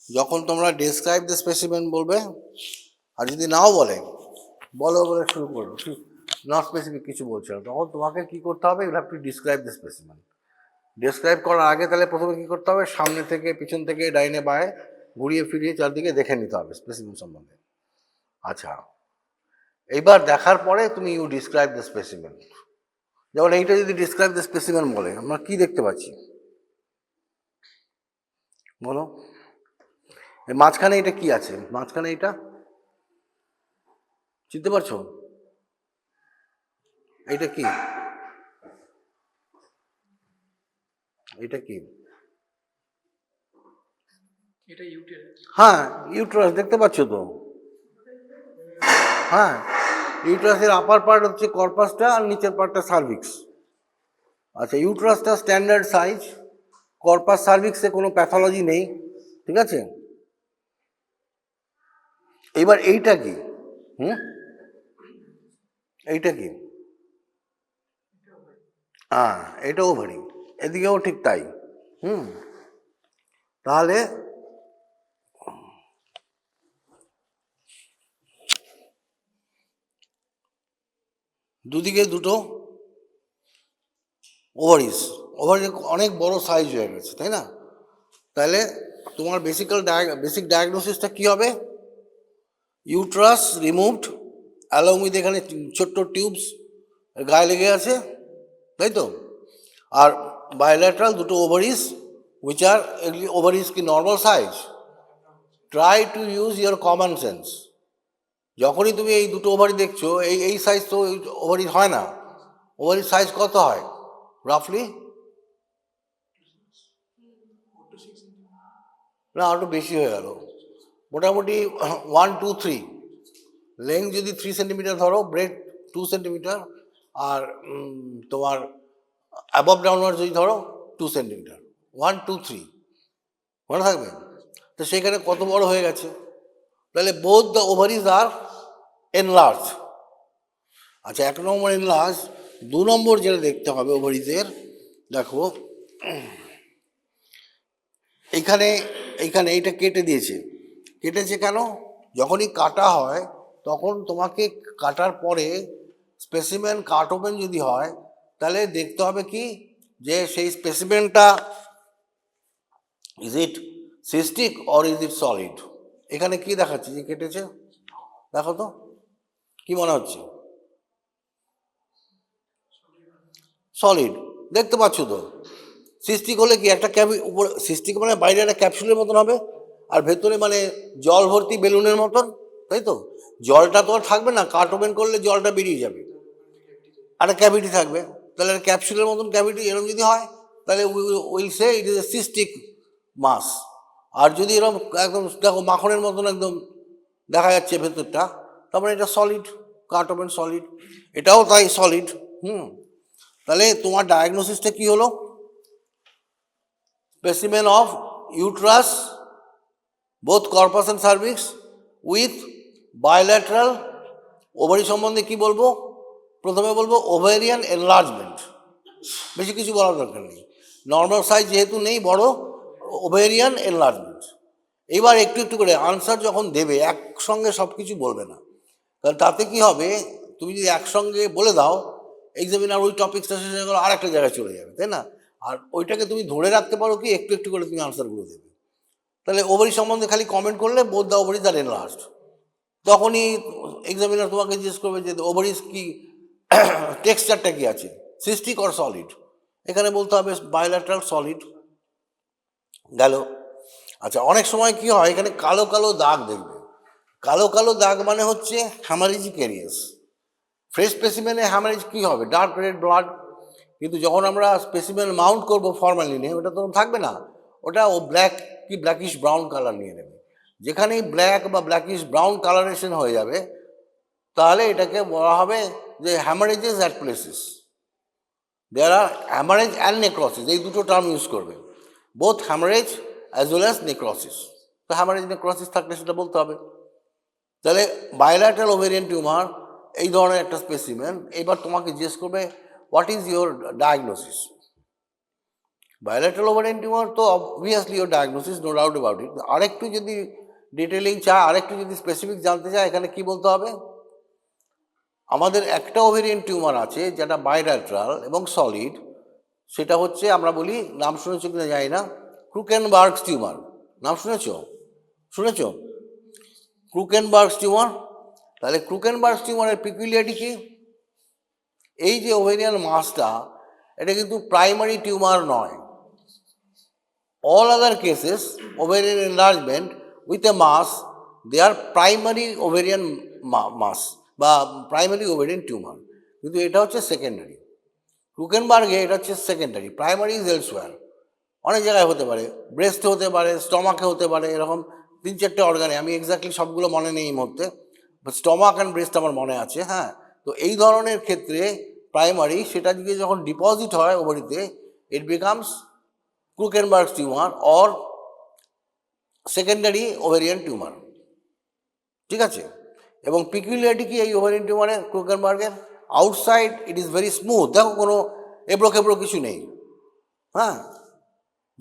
যখন তোমরা describe the specimen বলবে, আর যদি নাও বলে বলে শুরু করো, নট স্পেসিফিক কিছু বলছে না, তখন তোমাকে কী করতে হবে? You have to describe the specimen. Describe করার আগে তাহলে প্রথমে কী করতে হবে? সামনে থেকে, পিছন থেকে, ডাইনে বাঁয়ে ঘুরিয়ে ফিরিয়ে চারদিকে দেখে নিতে হবে স্পেসিমেন সম্বন্ধে। আচ্ছা, এইবার দেখার পরে তুমি ইউ ডিসক্রাইব দ্য স্পেসিমেন। যেমন এইটা যদি ডিসক্রাইব দ্য স্পেসিমেন বলে, আমরা কি দেখতে পাচ্ছি বলো? মাঝখানে এটা কি আছে? মাঝখানে এটা চিনতে পারছো? এটা কি? এটা কি? হ্যাঁ, ইউট্রাস দেখতে পাচ্ছ তো? হ্যাঁ, ইউট্রাসের আপার পার্ট হচ্ছে কর্পাসটা আর নিচের পার্টটা সার্ভিক্স। আচ্ছা, ইউট্রাসটা স্ট্যান্ডার্ড সাইজ, কর্পাস সার্ভিক্সে কোনো প্যাথোলজি নেই, ঠিক আছে? এবার এইটা কি? এইটা কি? হ্যাঁ, এটা ওভারি, এদিকেও ঠিক তাই। তাহলে দুদিকে দুটো ওভারিস অনেক বড় সাইজ হয়ে গেছে, তাই না? তাহলে তোমার বেসিক ডায়াগনোসিসটা কি হবে? ইউট্রাস রিমুভড অ্যালং উইথ, এখানে ছোট্ট টিউবস গায়ে লেগে আছে, তাই তো? আর বায়োল্যাটারাল দুটো ওভারিস, উইচ আর এগুলি ওভারিস কি normal size? Try to use your common sense. যখনই তুমি এই দুটো ওভারি দেখছো, এই সাইজ তো ওভারি হয় না। ওভারির সাইজ কত হয় রাফলি? না, একটু বেশি হয়ে গেল, মোটামুটি 1, 2, 3। লেন্থ যদি 3 সেন্টিমিটার ধরো, ব্রেড 2 সেন্টিমিটার, আর তোমার অ্যাবভ ডাউনওয়ার্ড যদি ধরো 2 সেন্টিমিটার, 1, 2, 3 মনে থাকবে? তো সেখানে কত বড় হয়ে গেছে? তাহলে both the ovaries are enlarge. আচ্ছা, 1 নম্বর এনলার্জ। 2 নম্বর যেটা দেখতে হবে ওভারিজের, দেখো এইখানে এইটা কেটে দিয়েছে। কেটেছে কেন? যখনই কাটা হয় তখন তোমাকে কাটার পরে স্পেসিমেন কাট ওপেন যদি হয়, তাহলে দেখতে হবে কি, যে সেই স্পেসিমেনটা is it cystic or is it solid. এখানে কি দেখাচ্ছে যে কেটেছে? দেখো তো কি মনে হচ্ছে? সলিড দেখতে পাচ্ছ তো? সিস্টিক হলে কি একটা উপরে সিস্টিক মানে বাইরে একটা ক্যাপসুলের মতন হবে, আর ভেতরে মানে জল ভর্তি বেলুনের মতন, তাই তো? জলটা তো আর থাকবে না, কাট ওপেন করলে জলটা বেরিয়ে যাবে, একটা ক্যাভিটি থাকবে। তাহলে ক্যাপসুলের মতন ক্যাভিটি এরকম যদি হয়, তাহলে will say it is a cystic mass. আর যদি এরকম একদম দেখো মাখনের মতন একদম দেখা যাচ্ছে ভেতরটা, তারপরে এটা সলিড, কাট ওপেন সলিড। এটাও তাই সলিড। তাহলে তোমার ডায়াগনোসিসটা কি হলো? Specimen of uterus, both corpus and cervix, with bilateral ovary সম্বন্ধে কি বলবো? প্রথমে বলবো ওভেরিয়ান এনলার্জমেন্ট, বেশি কিছু বলার দরকার নেই। নর্মাল সাইজ যেহেতু নেই, বড় ওভেরিয়ান এনলার্জমেন্ট। এবার একটু একটু করে আনসার যখন দেবে, একসঙ্গে সব কিছু বলবে না, কারণ তাতে কি হবে, তুমি যদি একসঙ্গে বলে দাও, এক্সামিনার ওই টপিকসটা শেষ হয়ে গেলো, আর একটা জায়গায় চলে যাবে, তাই না? আর ওইটাকে তুমি ধরে রাখতে পারো কি, একটু একটু করে তুমি আনসারগুলো দেবে। তাহলে ওভারি সম্বন্ধে খালি কমেন্ট করলে both the ovaries are enlarged, তখনই এক্সামিনার তোমাকে জিজ্ঞেস করবে যে ওভারিজ কি টেক্সচারটা কি আছে, সিস্টিক অর সলিড। এখানে বলতে হবে বায়োল্যাটারাল সলিড। গেল। আচ্ছা, অনেক সময় কি হয়, এখানে কালো কালো দাগ দেখবে। কালো কালো দাগ মানে হচ্ছে হ্যামারেজিক এরিয়াস। ফ্রেশ স্পেসিমেনে হ্যামারেজ কী হবে? Dark red blood. কিন্তু যখন আমরা স্পেসিমেন মাউন্ট করবো ফরমালিনে, ওটা তো থাকবে না, ওটা ও ব্ল্যাকিশ ব্রাউন কালার নিয়ে নেবে। যেখানেই ব্ল্যাক বা ব্ল্যাকিশ ব্রাউন কালারেশন হয়ে যাবে, তাহলে এটাকে বলা হবে যে haemorrhages at places. There are haemorrhage and necrosis, এই দুটো টার্ম ইউজ করবে, both haemorrhage as well as necrosis. তো হ্যামারেজ নেক্রোসিস থাকলে সেটা বলতে হবে। তাহলে বায়োল্যাটারাল ওভেরিয়ান টিউমার এই ধরনের একটা স্পেসিমেন। এবার তোমাকে জিজ্ঞেস করবে what is your diagnosis. Bilateral ovarian tumour তো অবভিয়াসলি ও diagnosis, no doubt about it. আরেকটু যদি ডিটেলিং চায়, আরেকটু যদি স্পেসিফিক জানতে চায়, এখানে কি বলতে হবে, আমাদের একটা ওভেরিয়ান টিউমার আছে যেটা বাইল্যাটারাল এবং সলিড, সেটা হচ্ছে আমরা বলি, নাম শুনেছো কিনা জানি না, ক্রুকেনবার্গস টিউমার। নাম শুনেছো? শুনেছো ক্রুকেনবার্গস টিউমার? তাহলে ক্রুকেনবার্গস টিউমারের পিকুলিয়ারিটি কি, এই যে ওভেরিয়ান মাসটা, এটা কিন্তু প্রাইমারি টিউমার নয়। All other cases ovarian enlargement with a mass, they are primary ovarian mass বা প্রাইমারি ওভেরিয়ান টিউমার, কিন্তু এটা হচ্ছে সেকেন্ডারি। ক্রুকেনবার্গে এটা হচ্ছে সেকেন্ডারি, প্রাইমারি ইজ এলসওয়্যার। অনেক জায়গায় হতে পারে, ব্রেস্টে হতে পারে, স্টমাকে হতে পারে, এরকম 3-4টে অর্গানে, আমি এক্স্যাক্টলি সবগুলো মনে নেই এই মুহূর্তে, স্টমাক অ্যান্ড ব্রেস্ট আমার মনে আছে। হ্যাঁ, তো এই ধরনের ক্ষেত্রে প্রাইমারি, সেটা দিকে যখন ডিপোজিট হয় ওভারিতে, it becomes Krukenberg's tumour or secondary ovarian tumour. ঠিক আছে? এবং পিকুলিয়ারিটি কি এই ওভেরিয়ান টিউমারের, ক্রুকেনবার্গের? Outside it is very smooth, দেখো কোনো এবড়ো খেবড়ো কিছু নেই। হ্যাঁ,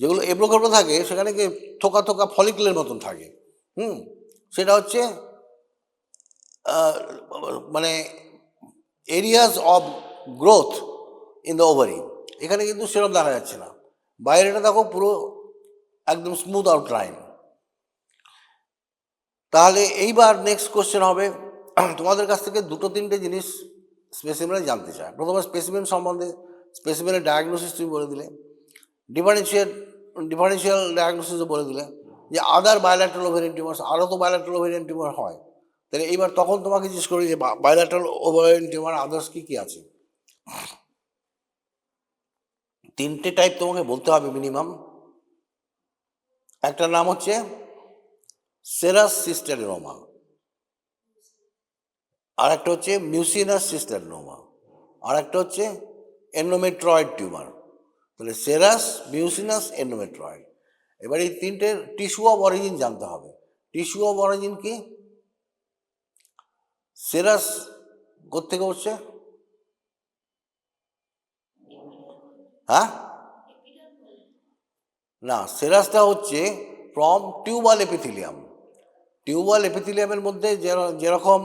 যেগুলো এবড়ো খেবড়ো থাকে সেখানে কি থোকা থোকা ফলিকুলের মতন থাকে। সেটা হচ্ছে মানে areas of growth in the ovary. এখানে কিন্তু সেরকম দেখা যাচ্ছে না, বাইরেটা দেখো পুরো একদম স্মুথ আউটলাইন। তাহলে এইবার নেক্সট কোশ্চেন হবে, তোমাদের কাছ থেকে 2-3টে জিনিস স্পেসিমেনে জানতে চায়। প্রথমে স্পেসিমেন সম্বন্ধে, স্পেসিমেনের ডায়াগনোসিস তুমি বলে দিলে, ডিফারেন্সিয়াল ডায়াগনোসিসও বলে দিলে, যে আদার বায়োল্যাটারাল ওভেরিয়ান টিউমার্স, আরও তো বায়োল্যাটারাল ওভেরিয়ান টিউমার হয়। তাহলে এইবার তখন তোমাকে জিজ্ঞেস করি যে বায়োল্যাটারাল ওভেরিয়ান টিউমার আদার্স কী কী আছে। 3টে টাইপ তোমাকে বলতে হবে মিনিমাম। একটার নাম হচ্ছে সেরাস সিস্টারিনোমা, আর একটা হচ্ছে মিউসিনাস সিস্টারিনোমা, আর একটা হচ্ছে এন্ডোমেট্রয়েড টিউমার। তাহলে সেরাস, মিউসিনাস, এন্ডোমেট্রয়েড। এবার এই 3টের টিস্যু অফ অরিজিন জানতে হবে। টিস্যু অফ অরিজিন কি? সেরাস কোত্থেকে হচ্ছে? হ্যাঁ, না, সেরাসটা হচ্ছে ফ্রম টিউবাল এপিথিলিয়াম। টিউবাল এপিথিলিয়ামের মধ্যে যেরকম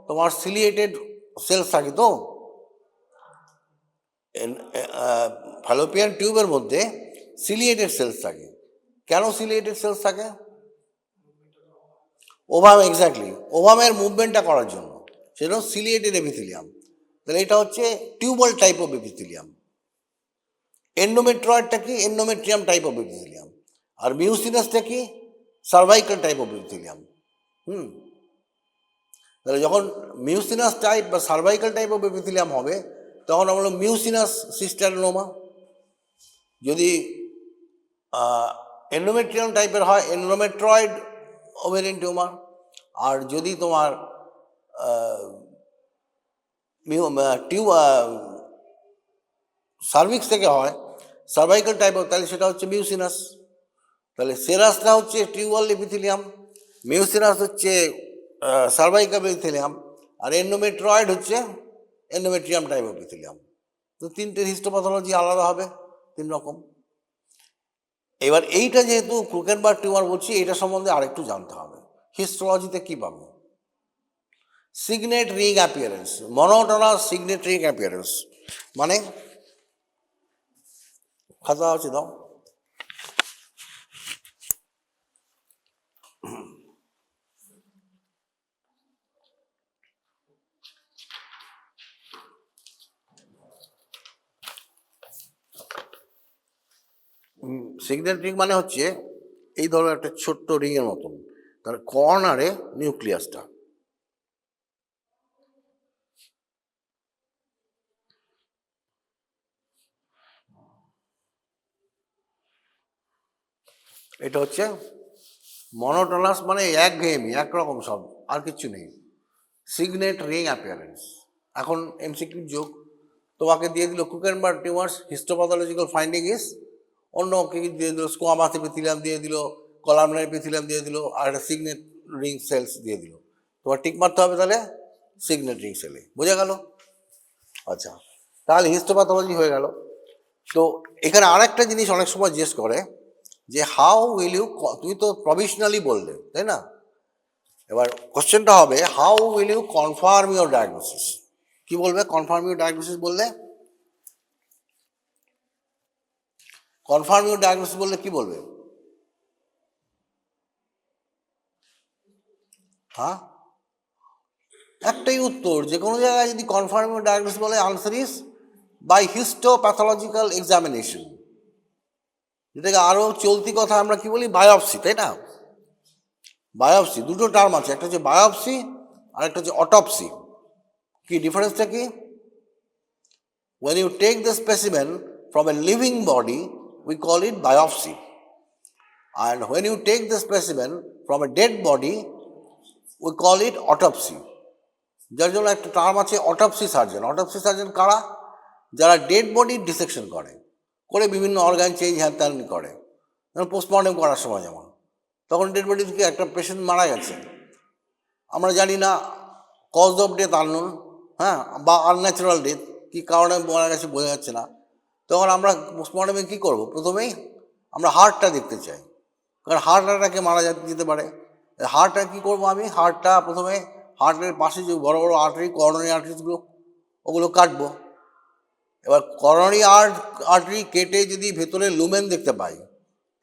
তোমার সিলিয়েটেড সেলস থাকে, তো ফ্যালোপিয়ান টিউবের মধ্যে সিলিয়েটেড সেলস থাকে। কেন সিলিয়েটেড সেলস থাকে? ওভাম, এক্স্যাক্টলি, ওভামের মুভমেন্টটা করার জন্য, সেটা সিলিয়েটেড এপিথিলিয়াম। তাহলে এটা হচ্ছে টিউবাল টাইপ অফ এপিথিলিয়াম। এন্ডোমেট্রয়েডটা কি? Endometrium type of epithelium. আর মিউসিনাসটা কি? Cervical type of epithelium. তাহলে যখন মিউসিনাস টাইপ বা সার্ভাইকাল টাইপ অফ এপিথিলিয়াম হবে, তখন আমরা মিউসিনাস সিস্টারিনোমা। যদি এন্ডোমেট্রিয়াম টাইপের হয়, এন্ডোমেট্রয়েড ওভেরিয়ান টিউমার। আর যদি তোমার সার্ভিক্স থেকে হয়, সার্ভাইকাল টাইপ, তাহলে সেটা হচ্ছে মিউসিনাস। তাহলে সেরাসটা হচ্ছে টিউবাল এপিথিলিয়াম, মিউসিনাস হচ্ছে সার্ভাইকাল এপিথিলিয়াম, আর এন্ডোমেট্রয়েড হচ্ছে এন্ডোমেট্রিয়াম টাইপ এপিথিলিয়াম। তো 3টে হিস্টোপ্যাথোলজি আলাদা হবে, 3 রকম। এবার এইটা যেহেতু ক্রুকেনবার্গ টিউমার বলছি, এইটা সম্বন্ধে আরেকটু জানতে হবে। হিস্টোলজিতে কী পাবো? Signet ring appearance, monotonous signet ring appearance, মানে খাতা আছে দাও। সিগনেট রিং মানে হচ্ছে এই ধরো একটা ছোট্ট রিংয়ের মতন, তার কর্নারে নিউক্লিয়াসটা। এটা হচ্ছে মনোটোনাস, মানে একঘেয়েমি, একরকম সব, আর কিছু নেই। Signet ring appearance. এখন এমসিকিউ যোগ, তোমাকে দিয়ে দিল ক্রুকেনবার্গ টিউমার্স হিস্টোপ্যাথোলজিক্যাল ফাইন্ডিং ইজ, অন্য কি দিয়ে দিল, স্কোয়ামাস এপিথেলিয়াম দিয়ে দিল, কলামনার এপিথেলিয়াম দিয়ে দিল, আর একটা সিগনেট রিং সেলস দিয়ে দিল। তোমার টিক মারতে হবে তাহলে সিগনেট রিং সেলে। বোঝা গেল? আচ্ছা, তাহলে হিস্টোপ্যাথোলজি হয়ে গেল। তো এখানে আরেকটা জিনিস অনেক সময় জিজ্ঞেস করে যে হাউ উইল ইউ, তুমি তো প্রভিশনালি বললে তাই না, এবার কোশ্চেনটা হবে how will you confirm your diagnosis. কি বলবে কনফার্ম ইউর ডায়াগনোসিস বললে? কনফার্ম ইউর ডায়াগনোসিস বললে কি বলবে? হ্যাঁ, একটাই উত্তর, যে কোনো জায়গায় যদি কনফার্ম ইউর ডায়াগনোসিস বলে answer is by histopathological examination, যেটাকে আরও চলতি কথা আমরা কি বলি বায়োপসি, তাই না? বায়োপসি, দুটো টার্ম আছে, একটা হচ্ছে বায়োপসি আর একটা হচ্ছে অটপসি। কি ডিফারেন্সটা কি? When you take the specimen from a living body, we call it biopsy. And when you take the specimen from a dead body, we call it autopsy. যার জন্য একটা টার্ম আছে অটপসি সার্জন। অটপসি সার্জন কারা? যারা dead body dissection করে বিভিন্ন organ change হ্যান ত্যান করে, যেমন পোস্টমর্টম করার সময়, যেমন তখন ডেড বডি থেকে একটা পেশেন্ট মারা গেছে, আমরা জানি না কজ অফ ডেথ আননোন, হ্যাঁ, বা আনন্যাচারাল ডেথ, কী কারণে মারা গেছে বোঝা যাচ্ছে না, তখন আমরা পোস্টমর্টমে কী করব? প্রথমেই আমরা হার্টটা দেখতে চাই, কারণ হার্ট অ্যাটাকে মারা যেতে পারে। হার্টটা কী করবো আমি? হার্টটা প্রথমে হার্টের পাশে যে বড় বড় আর্টারি, করোনারি আর্টারিগুলো, ওগুলো কাটবো। এবার করোনারি আর্টারি কেটে যদি ভেতরে লুমেন দেখতে পাই,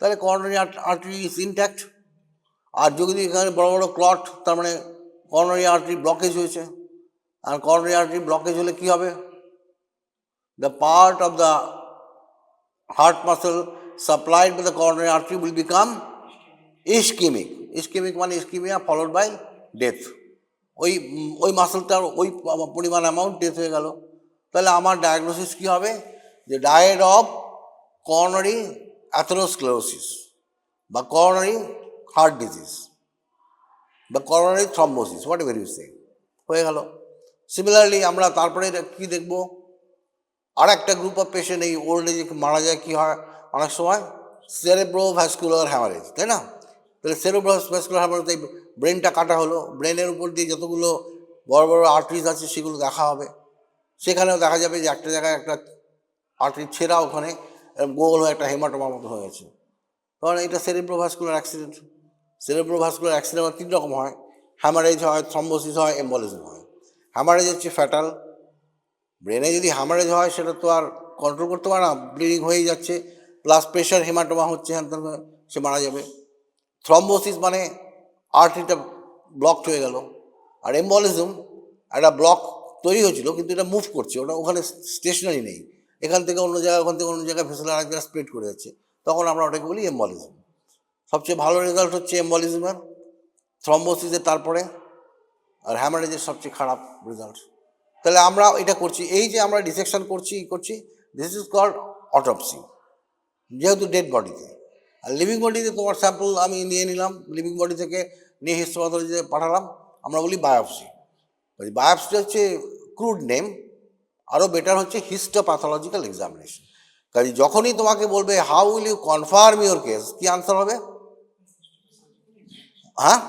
তাহলে করোনারি আর্টারি ইজ ইনট্যাক্ট। আর যদি এখানে বড় বড় ক্লট, তার মানে করোনারি আর্টারি ব্লকেজ হয়েছে। আর করোনারি আর্টারি ব্লকেজ হলে কি হবে? The part of the heart muscle supplied by the coronary artery will become ischemic. Ischemic মানে ischemia followed by death. ওই মাসেলটার ওই পরিমাণ অ্যামাউন্ট ডেথ হয়ে গেল। তাহলে আমার ডায়াগনোসিস কী হবে? যে ডায়েড অফ করোনারি অ্যাথেরোস্ক্লেরোসিস বা করোনারি হার্ট ডিজিজ বা coronary thrombosis, whatever you say, হয়ে গেল। সিমিলারলি আমরা তারপরে কী দেখব? আর একটা গ্রুপ অফ পেশেন্ট এই ওল্ড এজে মারা যায়, কী হয় অনেক সময়? সেরেব্রোভাস্কুলার হ্যামারেজ, তাই না? তাহলে সেরেব্রোভাস্কুলার হ্যামারেজ, এই ব্রেনটা কাটা হলো, ব্রেনের উপর দিয়ে যতগুলো বড় বড় আর্টারিজ আছে সেগুলো দেখা হবে। সেখানেও দেখা যাবে যে একটা জায়গায় একটা আর্টারি ছেঁড়া, ওখানে গোল হয়ে একটা হেমাটোমা মতো হয়ে গেছে। কারণ এটা সেরেব্রোভাস্কুলার অ্যাক্সিডেন্ট। সেরেব্রোভাস্কুলার অ্যাক্সিডেন্ট তিন রকম হয়, হ্যামারেজ হয়, থ্রম্বোসিস হয়, এম্বলিজম হয়। হ্যামারেজ হচ্ছে ফ্যাটাল। ব্রেনে যদি হ্যামারেজ হয় সেটা তো আর কন্ট্রোল করতে পারে না, ব্লিডিং হয়েই যাচ্ছে, প্লাস প্রেশার হেমাটোমা হচ্ছে, হ্যান সে মারা যাবে। থ্রম্বোসিস মানে আর্টারিটা ব্লকড হয়ে গেল। আর এম্বলিজম, একটা ব্লক তৈরি হয়েছিল কিন্তু এটা মুভ করছে, ওটা ওখানে স্টেশনারি নেই, এখান থেকে অন্য জায়গায়, ওখান থেকে অন্য জায়গায় ভেসেল আরেক জায়গায় স্প্রেড করে যাচ্ছে, তখন আমরা ওটাকে বলি এম্বলিজম। সবচেয়ে ভালো রেজাল্ট হচ্ছে এম্বলিজমের, থ্রম্বোসিসের তারপরে, আর হ্যামারেজের সবচেয়ে খারাপ রেজাল্ট। তাহলে আমরা এটা করছি, এই যে আমরা ডিসেকশন করছি দিস ইজ কল্ড অটপসি, যেহেতু ডেড বডিতে। আর লিভিং বডিতে তোমার স্যাম্পল আমি নিয়ে নিলাম, লিভিং বডি থেকে নিয়ে হিস্টোপ্যাথোলজিতে পাঠালাম, আমরা বলি বায়োপসি। বায়োপসি হচ্ছে ক্রুড নেম, আরও বেটার হচ্ছে হিস্টোপ্যাথোলজিক্যাল এক্সামিনেশন। কাজে যখনই তোমাকে বলবে how will you confirm your case, কি আনসার হবে? হ্যাঁ,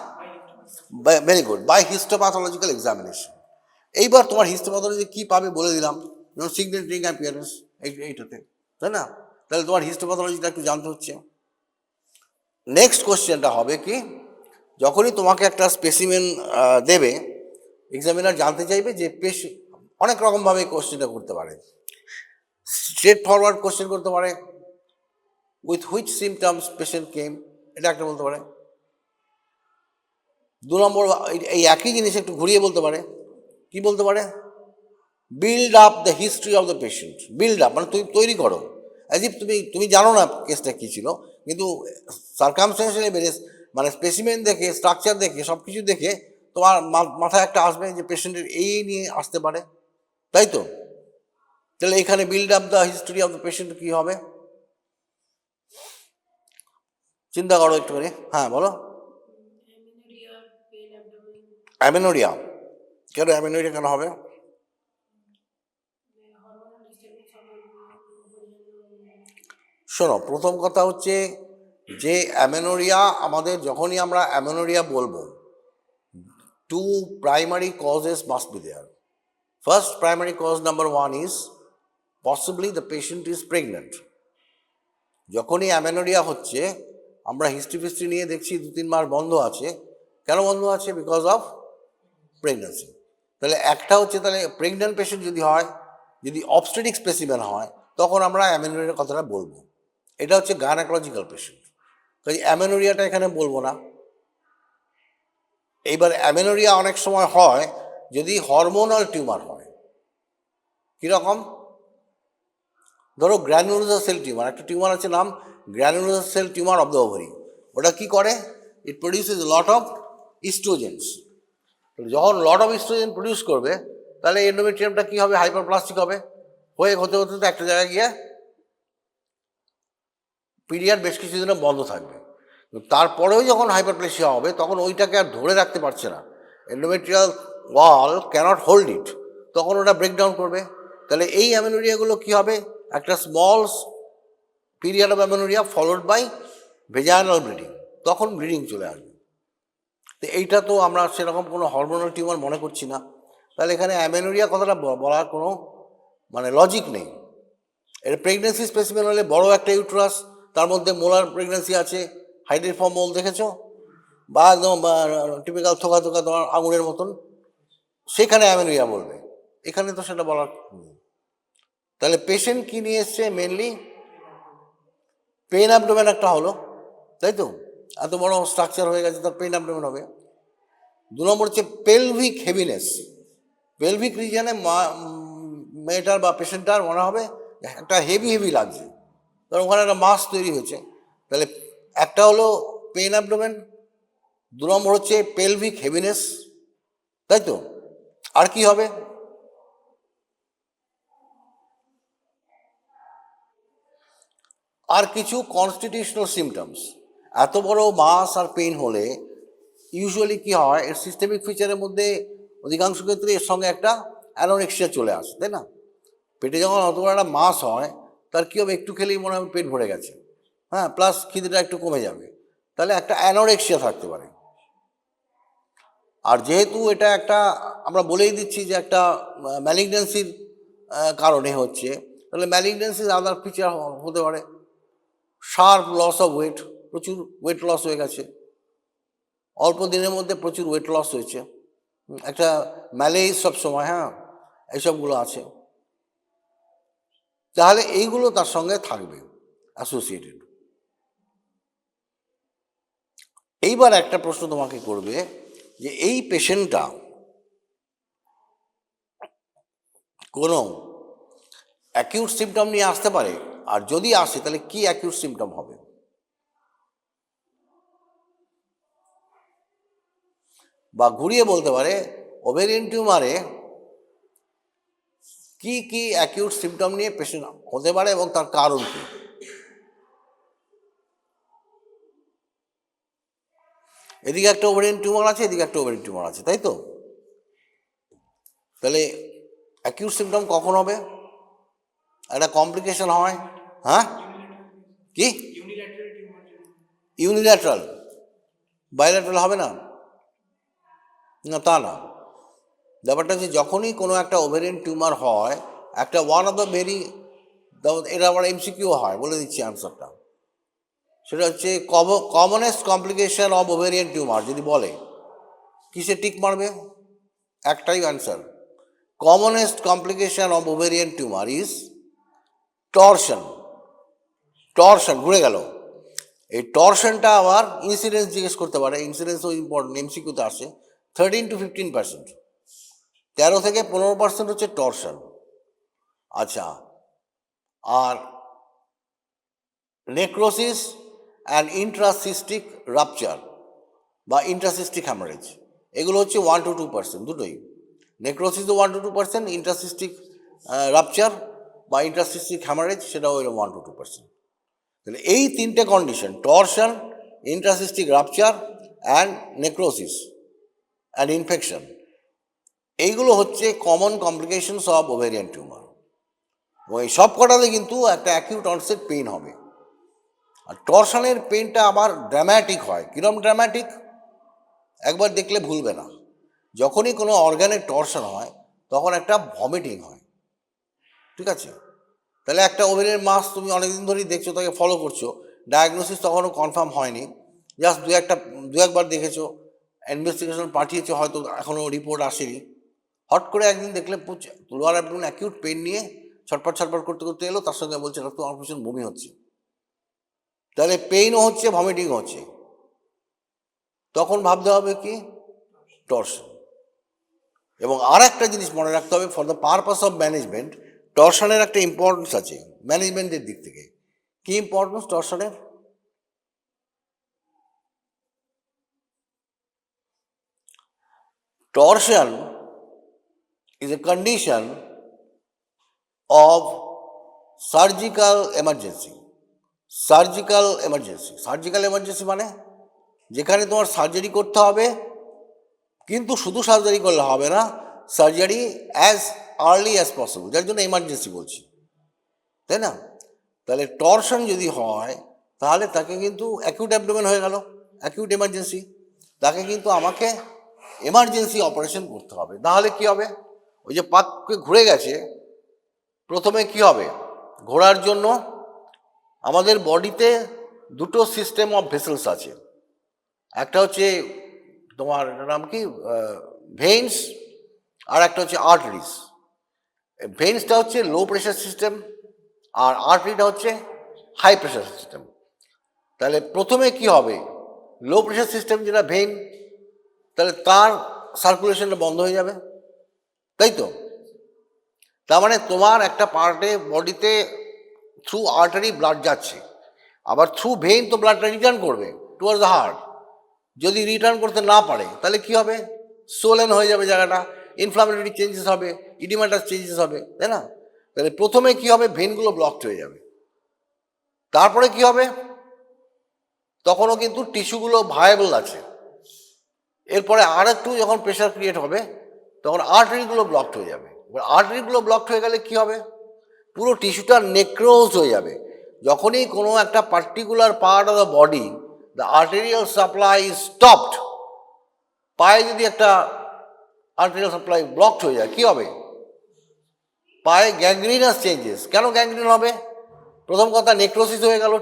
very good, by histopathological examination. এইবার তোমার হিস্টোপ্যাথোলজি কী পাবে বলে দিলাম, যেমন সিগনেটিং অ্যাপিয়ারেন্স এইটাতে, তাই না? তাহলে তোমার হিস্টোপ্যাথোলজিটা একটু জানতে হচ্ছে। নেক্সট কোশ্চেনটা হবে কি, যখনই তোমাকে একটা স্পেসিমেন দেবে, এক্সামিনার জানতে চাইবে যে অনেক রকমভাবে কোশ্চেনটা করতে পারে। স্ট্রেট ফরওয়ার্ড কোশ্চেন করতে পারে, উইথ হুইচ সিমটমস পেশেন্ট কেম, এটা একটা বলতে পারে। 2 নম্বর, এই একই জিনিস একটু ঘুরিয়ে বলতে পারে। কি বলতে পারে? Build up the history of the patient. Build up মানে তুমি তৈরি করো, অ্যাজ ইফ তুমি জানো না কেসটা কী ছিল, কিন্তু সার্কামস্টেন্সিয়াল বেসিস মানে স্পেসিমেন দেখে, স্ট্রাকচার দেখে, সব কিছু দেখে তোমার মাথায় একটা আসবে যে পেশেন্টের এই নিয়ে আসতে পারে, তাই তো? তাহলে এখানে build up the history of the patient কী হবে? চিন্তা করো একটু করে। হ্যাঁ বলো। অ্যামেনোরিয়া। কেন অ্যামেনোরিয়া কেন হবে? শোনো, প্রথম কথা হচ্ছে যে অ্যামেনোরিয়া, আমাদের যখনই আমরা অ্যামেনোরিয়া বলবো, 2 primary causes must be there. First primary cause number 1 is possibly the patient is pregnant. যখনই অ্যামেনোরিয়া হচ্ছে আমরা হিস্ট্রি নিয়ে দেখছি 2-3 মাস বন্ধ আছে। কেন বন্ধ আছে? Because of pregnancy. তাহলে একটা হচ্ছে, তাহলে প্রেগনেন্ট পেশেন্ট যদি হয়, যদি অবস্টেটিক স্পেসিমেন হয়, তখন আমরা অ্যামেনোরিয়ার কথাটা বলবো। এটা হচ্ছে গাইনোকোলজিক্যাল পেশেন্ট, তাই অ্যামেনোরিয়াটা এখানে বলবো না। এইবার অ্যামেনোরিয়া অনেক সময় হয় যদি হরমোনাল টিউমার হয়। কীরকম? ধরো গ্র্যানুলোসার সেল টিউমার, একটা টিউমার আছে নাম গ্র্যানুলোসার cell tumour of the ovary. ওটা কি করে? It produces lot of oestrogens. যখন লট অফ ইস্ট্রোজেন প্রডিউস করবে, তাহলে এন্ডোমেট্রিয়ামটা কী হবে? হাইপারপ্লাস্টিক হবে, হতে হতে তো একটা জায়গায় গিয়ে পিরিয়ড বেশ কিছুদিনে বন্ধ থাকবে। তারপরেও যখন হাইপারপ্লেসিয়া হবে, তখন ওইটাকে আর ধরে রাখতে পারছে না, endometrial wall can't hold it, তখন ওটা ব্রেকডাউন করবে। তাহলে এই অ্যামেনোরিয়াগুলো কী হবে? একটা small period of amenorrhoea followed by vaginal bleeding, তখন ব্লিডিং চলে আসবে। তো এইটা তো আমরা সেরকম কোনো হরমোনাল টিউমার মনে করছি না, তাহলে এখানে অ্যামেনোরিয়া কথাটা বলার কোনো লজিক নেই। এটা প্রেগনেন্সি স্পেসিমেন হলে বড় একটা ইউট্রাস, তার মধ্যে মোলার প্রেগনেন্সি আছে, হাইড্রিফর্ম মোল দেখেছো, বা একদম টিপিক্যাল থোকা থোকা তোমার আঙুরের মতন, সেখানে অ্যামেনোরিয়া বলবে। এখানে তো সেটা বলার। তাহলে পেশেন্ট কি নিয়ে এসছে? মেনলি পেন অ্যাবডোমেন একটা হলো, তাই তো, এত বড় স্ট্রাকচার হয়ে গেছে, তার পেন অ্যাবডোমেন হবে। 2 নম্বর হচ্ছে পেলভিক হেভিনেস। পেলভিক রিজনে মেয়েটার বা পেশেন্টটার মনে হবে একটা হেভি লাগছে, কারণ ওখানে একটা মাস তৈরি হয়েছে। তাহলে একটা হলো পেন অ্যাবডোমেন, 2 নম্বর হচ্ছে পেলভিক হেভিনেস, তাই তো। আর কি হবে? আর কিছু কনস্টিটিউশনাল সিমটমস। এত বড় মাস আর পেইন হলে ইউজুয়ালি কি হয়, এর সিস্টেমিক ফিচারের মধ্যে অধিকাংশ ক্ষেত্রে এর সঙ্গে একটা অ্যানোরেক্সিয়া চলে আসে, তাই না? পেটে যখন অত বড় একটা মাস হয়, তার কী হবে? একটু খেলেই মনে হবে পেট ভরে গেছে, হ্যাঁ, প্লাস খিদেটা একটু কমে যাবে, তাহলে একটা অ্যানোরেক্সিয়া থাকতে পারে। আর যেহেতু এটা একটা, আমরা বলেই দিচ্ছি যে একটা ম্যালিগন্যান্সির কারণে হচ্ছে, তাহলে ম্যালিগন্যান্সির আদার ফিচার হতে পারে শার্প লস অফ ওয়েট, প্রচুর ওয়েট লস হয়ে গেছে, অল্প দিনের মধ্যে প্রচুর ওয়েট লস হয়েছে, একটা ম্যালেজ সবসময়, হ্যাঁ, এইসবগুলো আছে। তাহলে এইগুলো তার সঙ্গে থাকবে অ্যাসোসিয়েটেড। এইবার একটা প্রশ্ন তোমাকে করবে যে এই পেশেন্টটা কোনো অ্যাকিউট সিমটম নিয়ে আসতে পারে, আর যদি আসে তাহলে কি অ্যাকিউট সিমটম হবে? বা ঘুরিয়ে বলতে পারে ওভেরিয়ান টিউমারে কি কি অ্যাকিউট সিমটম নিয়ে পেশেন্ট হতে পারে এবং তার কারণ কি? এদিকে একটা ওভেরিয়ান টিউমার আছে, এদিকে একটা ওভেরিয়ান টিউমার আছে, তাই তো। তাহলে অ্যাকিউট সিমটম কখন হবে? একটা কমপ্লিকেশন হয়, হ্যাঁ, কি ইউনিল্যাটারাল, বাইল্যাটারাল হবে না? না, তা না। ব্যাপারটা হচ্ছে যখনই কোনো একটা ওভেরিয়ান টিউমার হয়, একটা ওয়ান অফ দ্য ভেরি, এটা আবার এমসিকিউ হয়, বলে দিচ্ছি অ্যান্সারটা। সেটা হচ্ছে commonest complication of ovarian tumour যদি বলে, কিসে টিক মারবে? একটাই answer, commonest complication of ovarian tumour is torsion. Torsion ঘুরে গেল। এই টর্শনটা আবার ইনসিডেন্স জিজ্ঞেস করতে পারে, ইনসিডেন্সও ইম্পর্টেন্ট, এমসিকিউতে আসে। 13-15%, 13-15% হচ্ছে টর্শন। আচ্ছা, আর নেক্রোসিস অ্যান্ড ইন্ট্রাসিস্টিক রাপচার বা ইন্ট্রাসিস্টিক হ্যামারেজ, এগুলো হচ্ছে 1-2%, দুটোই। নেক্রোসিসও 1-2%, ইন্ট্রাসিস্টিক রাপচার বা ইন্ট্রাসিস্টিক হ্যামারেজ সেটাও এরকম 1-2%। তাহলে এই তিনটে condition, torsion, intracystic rupture and necrosis and infection, এইগুলো হচ্ছে common complications of ovarian tumour. ওই সব কটাতে কিন্তু একটা অ্যাকিউট অনসেট পেইন হবে। আর টর্শনের পেইনটা আবার ড্রামাটিক হয়। কীরকম ড্রামাটিক? একবার দেখলে ভুলবে না। যখনই কোনো অর্গানের টর্শন হয় তখন একটা ভমিটিং হয়, ঠিক আছে, তাহলে একটা ওভেরিয়ান মাস তুমি অনেকদিন ধরেই দেখছো, তাকে ফলো করছো, ডায়াগনোসিস তখনও কনফার্ম হয়নি, জাস্ট দু একবার দেখেছো, ইনভেস্টিগেশন পাঠিয়েছো, হয়তো এখনও রিপোর্ট আসেনি, হট করে একদিন দেখলে লোয়ার অ্যাবডোমেন অ্যাকিউট পেন নিয়ে ছটপট ছটপট করতে করতে এলো, তার সঙ্গে বলছে ডক্টর আমার ভীষণ বমি হচ্ছে। তাহলে পেইনও হচ্ছে, ভমিটিংও হচ্ছে, তখন ভাবতে হবে কি টর্শন। এবং আর একটা জিনিস মনে রাখতে হবে, for the purpose of management টর্শনের একটা ইম্পর্টেন্স আছে ম্যানেজমেন্টের দিক থেকে। কি ইম্পর্টেন্স টর্শনের? Torsion is a condition of surgical emergency. Surgical emergency মানে যেখানে তোমার সার্জারি করতে হবে, কিন্তু শুধু সার্জারি করলে হবে না, surgery as early as possible, যার জন্য এমার্জেন্সি বলছি, তাই না? তাহলে টর্শন যদি হয় তাহলে তাকে কিন্তু অ্যাকিউট অ্যাবডোমেন হয়ে গেল, অ্যাকিউট এমার্জেন্সি, তাকে কিন্তু আমাকে এমার্জেন্সি অপারেশন করতে হবে। তাহলে কি হবে? ওই যে পাককে ঘুরে গেছে, প্রথমে কি হবে? ঘোরার জন্য আমাদের বডিতে দুটো সিস্টেম অফ ভেসেলস আছে, একটা হচ্ছে তোমার নাম কি ভেইনস, আর একটা হচ্ছে আর্টারিস। ভেইনসটা হচ্ছে লো প্রেশার সিস্টেম, আর আর্টারিটা হচ্ছে হাই প্রেশার সিস্টেম। তাহলে প্রথমে কি হবে? লো প্রেশার সিস্টেম যেটা ভেইন, তাহলে তার সার্কুলেশনটা বন্ধ হয়ে যাবে, তাই তো? তার মানে তোমার একটা পার্টে বডিতে থ্রু আর্টারি ব্লাড যাচ্ছে, আবার থ্রু ভেইন তো ব্লাডটা রিটার্ন করবে টুয়ার্ডস দ্য হার্ট। যদি রিটার্ন করতে না পারে তাহলে কি হবে? সোলেন হয়ে যাবে জায়গাটা, ইনফ্লামেটরি চেঞ্জেস হবে, ইডিমাটাস চেঞ্জেস হবে, তাই না? তাহলে প্রথমে কি হবে? ভেইনগুলো ব্লকড হয়ে যাবে। তারপরে কি হবে? তখনও কিন্তু টিস্যুগুলো ভায়াবল আছে। এরপরে আর একটু যখন প্রেশার ক্রিয়েট হবে তখন আর্টারিগুলো ব্লকড হয়ে যাবে। এবার আর্টারিগুলো ব্লকড হয়ে গেলে কি হবে? পুরো টিস্যুটা নেক্রোজ হয়ে যাবে। যখনই কোনো একটা particular part of the body the arterial supply is stopped, পায়ে যদি একটা আর্টেরিয়াল সাপ্লাই ব্লকড হয়ে যায় কি হবে? পায়ে গ্যাংগ্রিনাস চেঞ্জেস। কেন গ্যাংগ্রিন হবে? প্রথম কথা, নেক্রোসিস হয়ে গেল,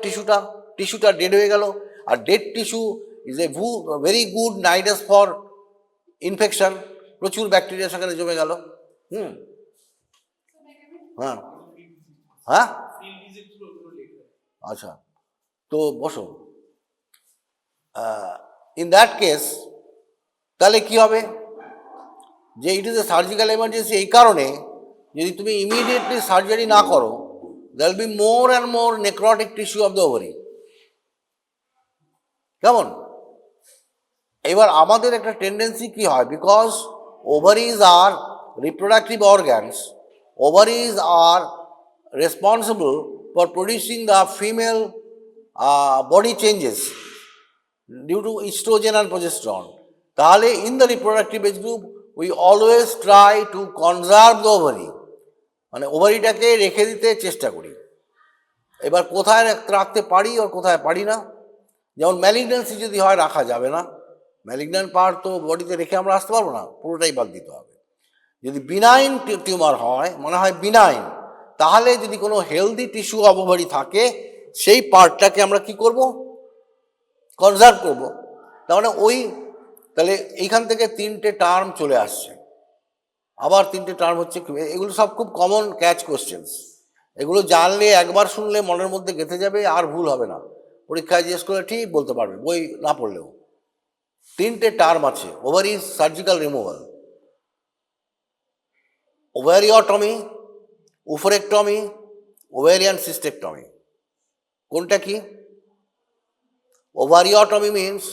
টিস্যুটা ডেড হয়ে গেল, আর dead tissue is a very good nidus for infection, প্রচুর ব্যাকটেরিয়া সেখানে জমে গেল। হ্যাঁ হ্যাঁ, আচ্ছা, তো বসো। ইন দ্যাট কেস তাহলে কি হবে? যে it is a surgical emergency, এই কারণে যদি তুমি ইমিডিয়েটলি সার্জারি না করো, there will be more and more necrotic tissue of the ovary. কেমন? এবার আমাদের একটা টেন্ডেন্সি কি হয়, because ovaries are reproductive organs, ovaries are responsible for producing the female body changes due to oestrogen and progesterone. তাহলে in the reproductive age group we always try to conserve the ovary, মানে ওভারিটাকে রেখে দিতে চেষ্টা করি। এবার কোথায় রাখতে পারি আর কোথায় পারি না, যেমন ম্যালিগন্যান্সি যদি হয় রাখা যাবে না, ম্যালিগন্যান্ট পার্ট তো বডিতে রেখে আমরা আসতে পারবো না, পুরোটাই বাদ দিতে হবে। যদি বিনাইন টিউমার হয়, মনে হয় বিনাইন, তাহলে যদি কোনো হেলদি টিস্যু অফ ওভারি থাকে সেই পার্টটাকে আমরা কি করব? কনজার্ভ করব। তার মানে তাহলে এইখান থেকে 3টে টার্ম চলে আসছে, আবার 3টে টার্ম হচ্ছে। এগুলো সব খুব কমন ক্যাচ কোশ্চেন্স, এগুলো জানলে একবার শুনলে মনের মধ্যে গেঁথে যাবে, আর ভুল হবে না, পরীক্ষায় জিজ্ঞেস করলে ঠিক বলতে পারবে বই না পড়লেও। 3টে টার্ম আছে। Ovary surgical removal, ovariotomy, oophorectomy, ovarian cystectomy. কোনটা কি? Ovariotomy means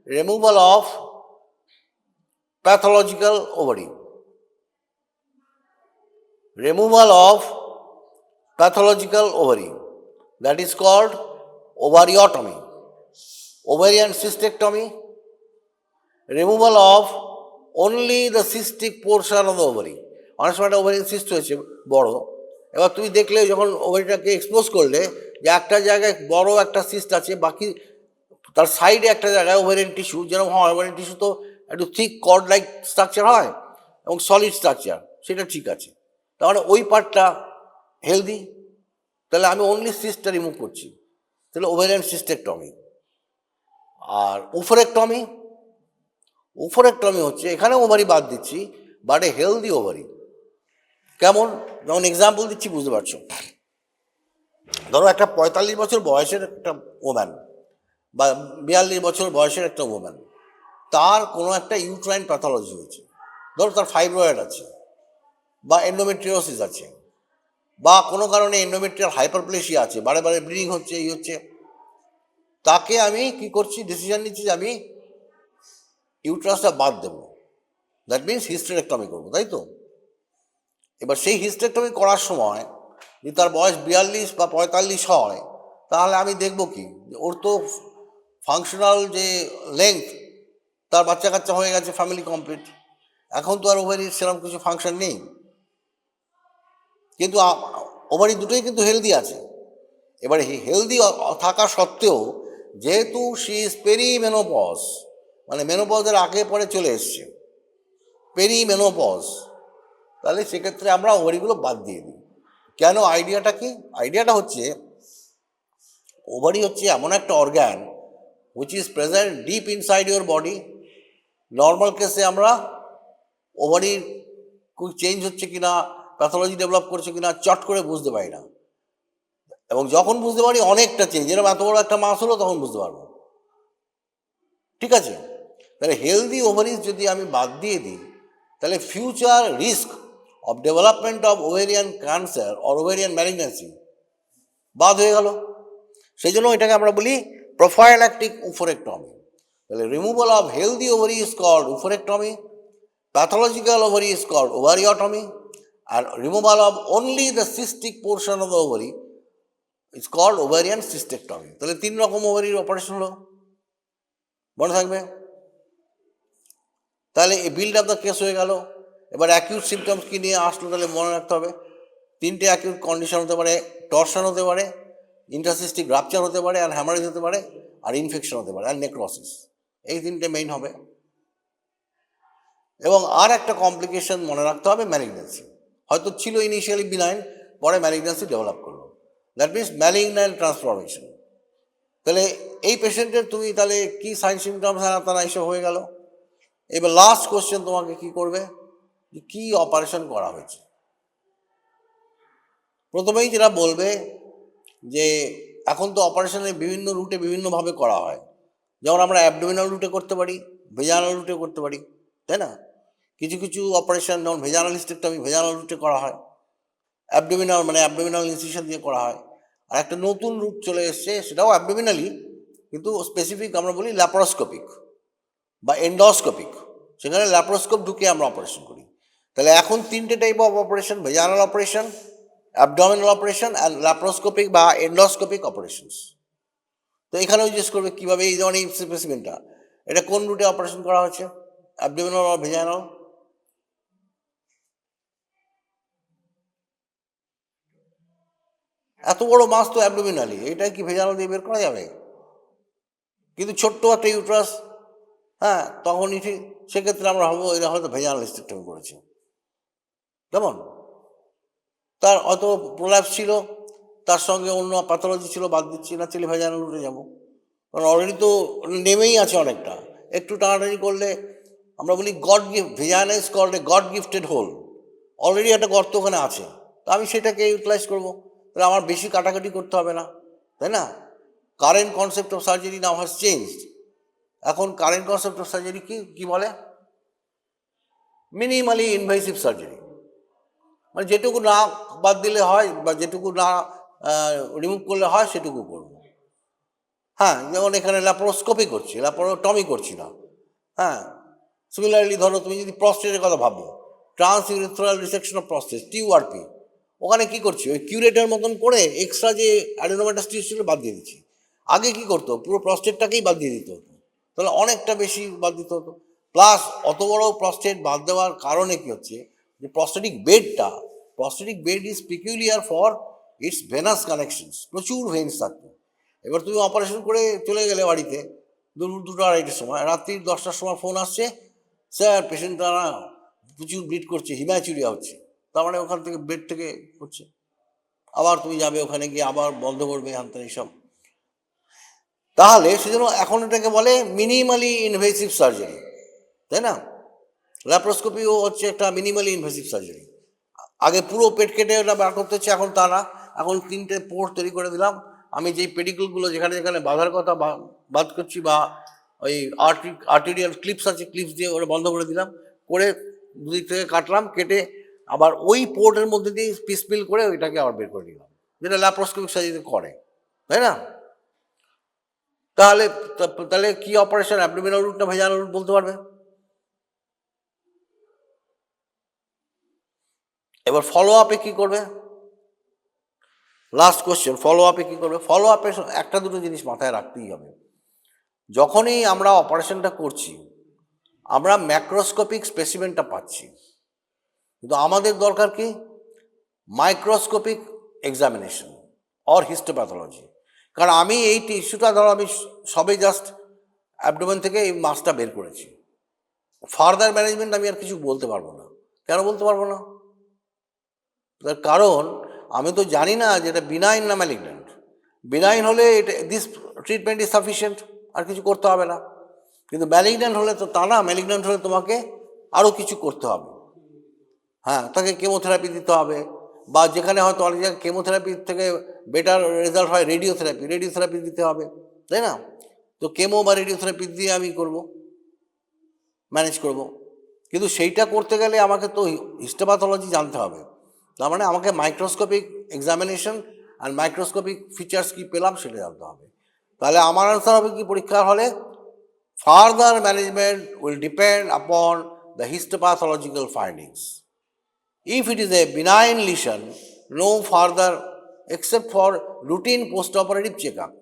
removal of pathological ovary, removal of pathological ovary, that is called ovariotomy. Ovarian cystectomy, removal of only the cystic portion of the ovary. অনেক সময় একটা ovarian cyst হয়েছে বড়, এবার তুমি দেখলে যখন ওভারিটাকে এক্সপোজ করলে যে একটা জায়গায় বড় একটা সিস্ট আছে, বাকি তার সাইডে একটা জায়গায় ওভারিয়ান টিস্যু, যেরকম হয় ওভারিয়ান টিস্যু তো একটু থিক কর্ড লাইক স্ট্রাকচার হয় এবং সলিড স্ট্রাকচার, সেটা ঠিক আছে, তার মানে ওই পার্টটা হেলদি। তাহলে আমি অনলি সিস্টটা রিমুভ করছি, তাহলে ওভেরিয়ান সিস্টেকটমি। আর ওফারেক্টমি, ওফারেক্টমি হচ্ছে এখানে ওভারি বাদ দিচ্ছি, বাট এ হেলদি ওভারি। কেমন? যেমন এক্সাম্পল দিচ্ছি, বুঝতে পারছো। ধরো একটা 45 বছর বয়সের একটা ওম্যান বা 42 বছর বয়সের একটা ওম্যান, তার কোনো একটা ইউট্রাইন প্যাথোলজি হয়েছে। ধরো তার ফাইব্রয়েড আছে বা এন্ডোমেট্রিওসিস আছে বা কোনো কারণে এন্ডোমেট্রিয়াল হাইপারপ্লেসিয়া আছে, বারে বারে ব্লিডিং হচ্ছে, এই হচ্ছে। তাকে আমি কি করছি, ডিসিশন নিচ্ছি যে আমি ইউট্রাসটা বাদ দেবো। দ্যাট মিনস হিস্টেরেক্টমি করবো, তাই তো? এবার সেই হিস্টেরেক্টমি করার সময় যদি তার বয়স 42 বা 45 হয়, তাহলে আমি দেখব কি, ওর তো ফাংশনাল যে লেংথ, তার বাচ্চা কাচ্চা হয়ে গেছে, ফ্যামিলি কমপ্লিট, এখন তো আর ওভারির সেরকম কিছু ফাংশন নেই, কিন্তু ওভারি দুটোই কিন্তু হেলদি আছে। এবারে হেলদি থাকা সত্ত্বেও যেহেতু শি ইজ পেরিমেনোপজ, মানে মেনোপজের আগে পরে চলে এসছে, পেরিমেনোপজ, তাহলে সেক্ষেত্রে আমরা ওভারিগুলো বাদ দিয়ে দিই। কেন? আইডিয়াটা কি? আইডিয়াটা হচ্ছে ওভারি হচ্ছে এমন একটা organ which is present deep inside your body. Normal কেসে আমরা ওভারির খুব চেঞ্জ হচ্ছে কিনা, প্যাথোলজি ডেভেলপ করছে কিনা চট করে বুঝতে পারি না, এবং যখন বুঝতে পারি অনেকটা চেঞ্জ, এরকম এত বড় একটা মাস হলো, তখন বুঝতে পারবো। ঠিক আছে? তাহলে হেলদি ওভারিজ যদি আমি বাদ দিয়ে দিই, তাহলে future risk of development of ovarian cancer or ovarian malignancy বাদ হয়ে গেল। সেই জন্য এটাকে আমরা বলি প্রোফাইল্যাক্টিক ওফারেক্টমি। তাহলে removal of healthy ovary is called oophorectomy, pathological ovary is called ovariotomy, and removal of only the cystic portion of the ovary is called ovarian cystectomy. তাহলে 3 রকম ওভারির অপারেশন হলো, মনে থাকবে। তাহলে এই বিল্ড আপ দ্য কেস হয়ে গেল। এবার অ্যাকিউট সিমটমস কী নিয়ে আসলো, তাহলে মনে রাখতে হবে 3টে অ্যাকিউট কন্ডিশন হতে পারে, টর্শন হতে পারে, ইন্টারসিস্টিক রাপচার হতে পারে, আর হ্যামারেজ হতে পারে, আর ইনফেকশন হতে পারে, আর নেক্রোসিস। এই 3টে মেইন হবে। এবং আর একটা কমপ্লিকেশন মনে রাখতে হবে, ম্যালিগন্যান্সি। হয়তো ছিল ইনিশিয়ালি বিনাইন, পরে ম্যালিগন্যান্সি ডেভেলপ করলো, দ্যাট মিনস ম্যালিগন্যান্ট ট্রান্সফরমেশন। তাহলে এই পেশেন্টের তুমি তাহলে কী সাইন সিমটমস তারা এইসব হয়ে গেল। এবার লাস্ট কোশ্চেন তোমাকে কি করবে, যে কী অপারেশন করা হয়েছে। প্রথমেই যেটা বলবে যে এখন তো অপারেশনের বিভিন্ন রুটে বিভিন্নভাবে করা হয়, যেমন আমরা অ্যাবডোমিনাল রুটে করতে পারি, ভেজানাল রুটে করতে পারি, তাই না? কিছু কিছু অপারেশন যেমন ভেজানাল হিস্টেক্টমি ভেজানাল রুটে করা হয়, অ্যাবডোমিনাল মানে অ্যাবডোমিনাল ইনসিশন দিয়ে করা হয়। আর একটা নতুন রুট চলে এসছে, সেটাও অ্যাবডোমিনালি, কিন্তু স্পেসিফিক আমরা বলি ল্যাপারোস্কোপিক বা এন্ডোস্কোপিক, সেখানে ল্যাপারোস্কোপ ঢুকে আমরা অপারেশন করি। তাহলে এখন 3টে type of operation, ভেজানাল operation, abdominal operation and laparoscopic বা এন্ডোস্কোপিক অপারেশনস। তো এখানেও জিজ্ঞেস করবে কীভাবে, এই যেমন এই স্পেসিমেনটা, এটা কোন রুটে অপারেশন করা হয়েছে, অ্যাবডোমিনাল বা ভেজানাল? এত বড় মাছ তো অ্যাবডোমিনালি, এটা কি ভেজাল দিয়ে বের করা যাবে? কিন্তু ছোট্ট একটা ইউট্রাস, হ্যাঁ, তখনই ঠিক, সেক্ষেত্রে আমরা ভাববো এরা হয়তো ভেজাল হিস্টেক্টমি করেছে। কেমন? তার অত প্রোল্যাপস ছিল, তার সঙ্গে অন্য প্যাথোলজি ছিল, বাদ দিচ্ছি না, চলে ভেজাল উঠে যাবো, কারণ অলরেডি তো নেমেই আছে অনেকটা। একটু টানাটানি করলে আমরা বলি God gift, vagina is called a God gifted hole, already একটা গর্ত ওখানে আছে, তো আমি সেটাকে ইউটিলাইজ করবো, তাহলে আমার বেশি কাটাকাটি করতে হবে না, তাই না? Current concept of surgery now has changed. এখন কারেন্ট কনসেপ্ট অফ সার্জারি কি বলে? মিনিমালি ইনভেসিভ সার্জারি, মানে যেটুকু না বাদ দিলে হয় বা যেটুকু না রিমুভ করলে হয় সেটুকু করব। হ্যাঁ, যেমন এখানে ল্যাপারোস্কোপি করছি, ল্যাপারোটমি করছি না। হ্যাঁ, সিমিলারলি ধরো তুমি যদি প্রস্টেটের কথা ভাবো, transurethral resection of prostate, TURP, ওখানে কি করছি, ওই কিউরেটার মতন করে এক্সট্রা যে অ্যাডেনোমেটাস্টিস ছিল বাদ দিয়ে দিচ্ছি। আগে কি করতো, পুরো প্রস্টেটটাকেই বাদ দিয়ে দিতে হতো, তাহলে অনেকটা বেশি বাদ দিতে হতো। প্লাস অত বড় প্রস্টেট বাদ দেওয়ার কারণে কি হচ্ছে, যে prostatic bed is peculiar for its venous connections, প্রচুর ভেন্স থাকতো। এবার তুমি অপারেশন করে চলে গেলে বাড়িতে দুটো আড়াইটের সময়, রাত্রি 10টার সময় ফোন আসছে, স্যার পেশেন্টটা প্রচুর ব্লিড করছে, হিম্যাচুরিয়া হচ্ছে, তার মানে ওখান থেকে বেড থেকে হচ্ছে। আবার তুমি যাবে ওখানে গিয়ে আবার বন্ধ করবে হান্তার এইসব। তাহলে সেজন্য এখন এটাকে বলে মিনিমালি ইনভেসিভ সার্জারি, তাই না? ল্যাপ্রোস্কোপিও হচ্ছে একটা মিনিমালি ইনভেসিভ সার্জারি। আগে পুরো পেট কেটে ওটা বার করতে হচ্ছে, এখন তা না, এখন 3টে পোর্ট তৈরি করে দিলাম। আমি যেই পেডিকুলগুলো যেখানে যেখানে বাঁধার কথা বাদ করছি, বা ওই আর্টেরিয়াল ক্লিপস আছে, ক্লিপস দিয়ে ওটা বন্ধ করে দিলাম, করে দুদিক থেকে কাটলাম, কেটে আবার ওই পোর্টের মধ্যে দিয়ে পিসপিল করে ওইটাকে আবার বের করে দিলাম, যেটা ল্যাপ্রোস্কোপিক সার্জারি করে, তাই না? তাহলে তাহলে কি অপারেশন, অ্যাবডোমিনাল রুট না ভেজানাল রুট বলতে পারবে? এবার ফলো আপে কি করবে? লাস্ট কোশ্চেন, ফলো আপে কি করবে? ফলো আপে একটা দুটো জিনিস মাথায় রাখতেই হবে। যখনই আমরা অপারেশনটা করছি, আমরা ম্যাক্রোস্কোপিক স্পেসিমেনটা পাচ্ছি, কিন্তু আমাদের দরকার কি? Microscopic examination or histopathology. কারণ আমি এই টিস্যুটা, ধরো আমি সবে জাস্ট অ্যাবডোমেন থেকে এই মাছটা বের করেছি, ফার্দার ম্যানেজমেন্ট আমি আর কিছু বলতে পারবো না। কেন বলতে পারবো না? তার কারণ আমি তো জানি না যে এটা বিনাইন না ম্যালিগন্যান্ট। বিনাইন হলে এটা দিস ট্রিটমেন্ট ইজ সাফিসিয়েন্ট, আর কিছু করতে হবে না। কিন্তু ম্যালিগন্যান্ট হলে তো তা না, ম্যালিগন্যান্ট হলে তোমাকে আরও কিছু করতে হবে। হ্যাঁ, তাকে কেমোথেরাপি দিতে হবে, বা যেখানে হয়তো অনেক জায়গায় কেমোথেরাপির থেকে বেটার রেজাল্ট হয় রেডিওথেরাপি দিতে হবে, তাই না? তো কেমো বা রেডিওথেরাপি দিয়ে আমি করব, ম্যানেজ করব। কিন্তু সেইটা করতে গেলে আমাকে তো হিস্টোপ্যাথোলজি জানতে হবে। তার মানে আমাকে মাইক্রোস্কোপিক এক্সামিনেশন আর মাইক্রোস্কোপিক ফিচার্স কী পেলাম সেটা জানতে হবে। তাহলে আমার আনসার হবে কি পরীক্ষার হলে? Further management will depend upon the histopathological findings. If it is a benign lesion, no further except for routine post-operative check-up.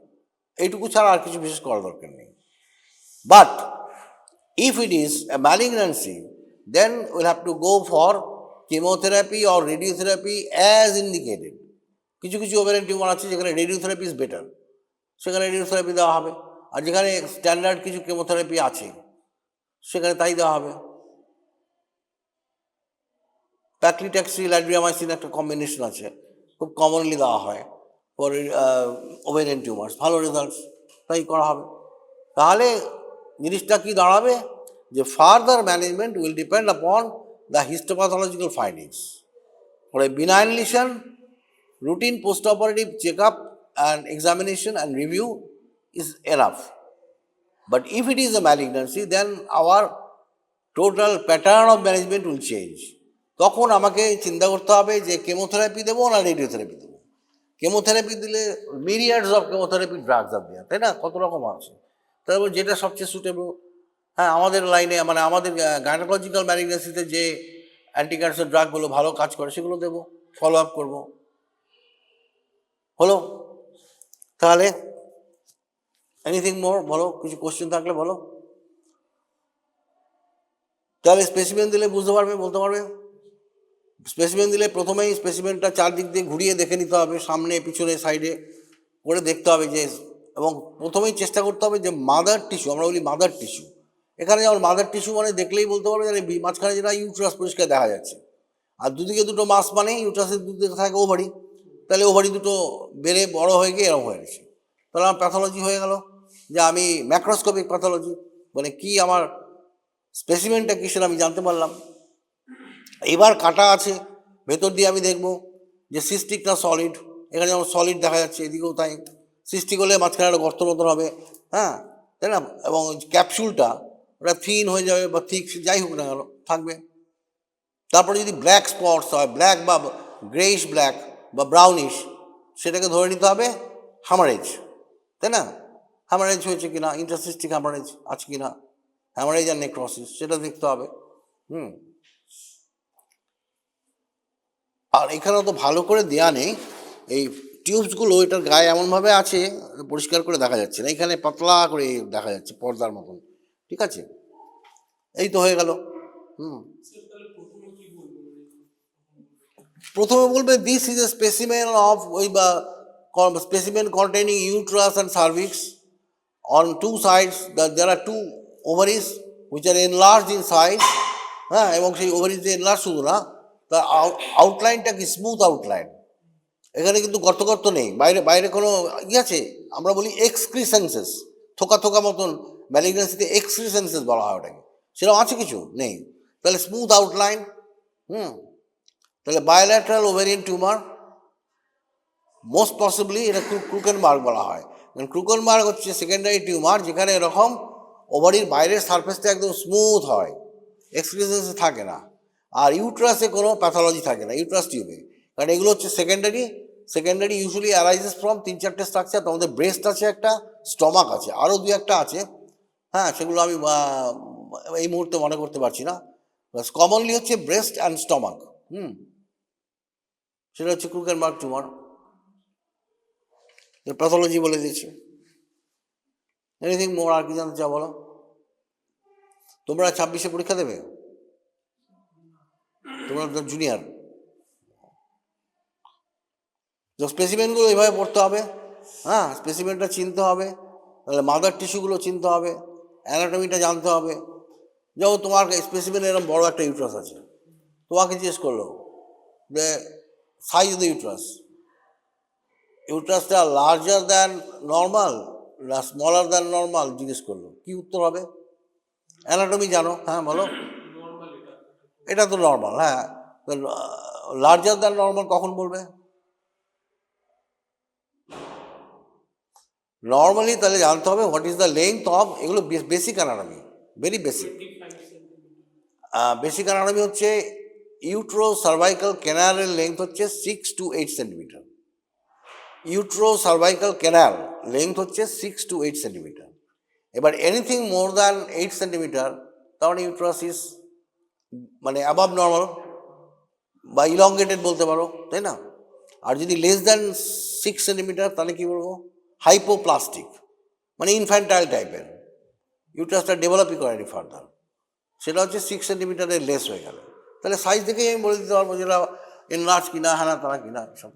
এইটুকু ছাড়া আর কিছু বিশেষ করার দরকার নেই। But if it is a malignancy, then we'll have to go for chemotherapy or radiotherapy as indicated. কিছু কিছু ovarian tumour আছে যেখানে রেডিওথেরাপি ইজ বেটার, সেখানে রেডিওথেরাপি দেওয়া হবে। আর যেখানে স্ট্যান্ডার্ড কিছু কেমোথেরাপি আছে সেখানে তাই দেওয়া হবে। প্যাক্লিট্যাক্সিল অ্যাড্রিয়ামাইসিন একটা কম্বিনেশন আছে, খুব কমনলি দেওয়া হয় ফর ওভেরিয়ান টিউমার্স, ভালো রেজাল্টস, তাই করা হবে। তাহলে জিনিসটা কি দাঁড়াবে? যে further management will depend upon the histopathological findings. For a benign lesion, routine post operative check up and examination and review is enough. But if it is a malignancy, then our total pattern of management will change. তখন আমাকে চিন্তা করতে হবে যে chemotherapy দেবো না radiotherapy দেবো। Chemotherapy দিলে মিরিয়াডস অফ কেমোথেরাপি ড্রাগস আর দেওয়া, তাই না? কত রকম আছে, তারপর যেটা সবচেয়ে সুটেবল। হ্যাঁ, আমাদের লাইনে মানে আমাদের গাইনোকোলজিক্যাল ম্যালিগন্যান্সিতে যে অ্যান্টি ক্যান্সার ড্রাগগুলো ভালো কাজ করে সেগুলো দেবো, ফলো আপ করবো। হলো? তাহলে এনিথিং মোর বলো, কিছু কোশ্চেন থাকলে বলো। তাহলে স্পেসিমেন দিলে বুঝতে পারবে, বলতে পারবে। স্পেসিমেন দিলে প্রথমেই স্পেসিমেনটা চারদিক দিয়ে ঘুরিয়ে দেখে নিতে হবে, সামনে পিছনে সাইডে করে দেখতে হবে যে, এবং প্রথমেই চেষ্টা করতে হবে যে মাদার টিস্যু, আমরা বলি মাদার টিস্যু, এখানে যেমন মাদার টিস্যু মানে দেখলেই বলতে পারবে যে মাঝখানে যেটা ইউট্রাস পরিষ্কার দেখা যাচ্ছে, আর দুদিকে দুটো মাস মানে ইউট্রাসের দুদিকে থাকে ওভারি, তাহলে ওভারি দুটো বেড়ে বড় হয়ে গিয়ে এরকম হয়ে গেছে, তাহলে আমার প্যাথোলজি হয়ে গেল। যে আমি ম্যাক্রোস্কোপিক প্যাথোলজি মানে কি, আমার স্পেসিমেনটা কি সেটা আমি জানতে পারলাম। এবার কাটা আছে, ভেতর দিয়ে আমি দেখব যে সিস্টিক না সলিড, এখানে যেমন সলিড দেখা যাচ্ছে এদিকেও তাই, সিস্টিক হলে মাঝখানে একটা গর্ত মতন হবে, হ্যাঁ, তাই না? এবং ক্যাপসুলটা ওটা থিন হয়ে যাবে বা থিক, যাই হোক না কেন থাকবে। তারপরে যদি ব্ল্যাক স্পটস হয়, ব্ল্যাক বা গ্রেইশ ব্ল্যাক বা ব্রাউনিশ, সেটাকে ধরে নিতে হবে হ্যামারেজ, তাই না? হ্যামারেজ হয়েছে কিনা, ইন্টারসিস্টিক হ্যামারেজ আছে কিনা, হ্যামারেজ আর নেক্রোসিস, সেটা দেখতে হবে। আর এখানে তো ভালো করে দেয়া নেই, এই টিউবসগুলো এটার গায়ে এমনভাবে আছে পরিষ্কার করে দেখা যাচ্ছে না, এখানে পাতলা করে দেখা যাচ্ছে পর্দার মতন, ঠিক আছে? এই তো হয়ে গেল। প্রথমে বলবে this is a specimen of ওই বা specimen containing uterus and cervix on two sides, there are two ovaries which are enlarge in size. হ্যাঁ, এবং সেই ওভারিজ যে এনলার্জ শুধু না, তার আউটলাইনটা কি স্মুথ আউটলাইন, এখানে কিন্তু গর্ত গর্ত নেই, বাইরে বাইরে কোনো ই আছে, আমরা বলি এক্সক্রিসেন্সেস, থোকা থোকা মতন ম্যালিগনেন্সিতে এক্সক্রিসেন্সেস বলা হয় ওটাকে, সেরকম আছে কিছু নেই। তাহলে স্মুথ আউটলাইন, তাহলে bilateral ovarian tumour, most possibly এটা ক্রুকেনবার্গ বলা হয়। কারণ ক্রুকেনবার্গ হচ্ছে সেকেন্ডারি টিউমার যেখানে এরকম ওভারির বাইরের সারফেসটা একদম স্মুথ হয়, এক্সক্রিসেন্স থাকে না, আর ইউট্রাসে কোনো প্যাথোলজি থাকে না ইউট্রাস টিউবে, কারণ এগুলো হচ্ছে সেকেন্ডারি ইউজুয়ালি অ্যারাইজেস ফ্রম 3-4টে স্ট্রাকচার। তোমাদের ব্রেস্ট আছে একটা, স্টমাক আছে, আরও 2-1টা আছে, হ্যাঁ সেগুলো আমি এই মুহূর্তে মনে করতে পারছি না। কমনলি হচ্ছে ব্রেস্ট অ্যান্ড স্টমাক, সেটা হচ্ছে ক্রুকেনবার্গ টিউমার। প্যাথোলজি বলে দিয়েছি। এনিথিং মোর, আর কি জানতে চাও বলো? তোমরা 26-এ পরীক্ষা দেবে, তোমরা জুনিয়র, তো স্পেসিমেনগুলো এইভাবে পড়তে হবে, হ্যাঁ স্পেসিমেনটা চিনতে হবে, তাহলে মাদার টিস্যুগুলো চিনতে হবে, অ্যানাটমিটা জানতে হবে। যেমন তোমার স্পেসিমেন এরকম বড় একটা ইউট্রাস আছে, তোমাকে জিজ্ঞেস করলো যে সাইজ অফ দ্য ইউট্রাসটা লার্জার দ্যান নর্মাল না স্মলার দ্যান নর্মাল, জিজ্ঞেস করলো, কি উত্তর হবে? অ্যানাটমি জানো, হ্যাঁ বলো, এটা তো নর্মাল, হ্যাঁ লার্জার দ্যান নর্মাল কখন বলবে? নর্মালি তাহলে জানতে হবে what is the length of, এগুলো basic anatomy, very basic. Basic anatomy হচ্ছে ইউট্রো সার্ভাইকাল ক্যানালের লেন্থ হচ্ছে 6 to 8 centimetre. Uterocervical canal length হচ্ছে 6 to 8 সেন্টিমিটার। এবার এনিথিং মোর দ্যান 8 সেন্টিমিটার তাহলে ইউট্রাস ইজ মানে অ্যাবাভ নর্মাল বা ইলংগেটেড বলতে পারো, তাই না? আর যদি লেস দ্যান 6 সেন্টিমিটার তাহলে কী বলবো? হাইপোপ্লাস্টিক, মানে ইনফ্যান্টাইল টাইপের, ইউট্রাসটা ডেভেলপই করেনি ফার্দার, সেটা হচ্ছে 6 সেন্টিমিটারের লেস হয়ে গেল। তাহলে সাইজ দেখেই আমি বলে দিতে পারবো যেটা এনলার্জ কিনা, হ্যাঁ না তারা কিনা সব।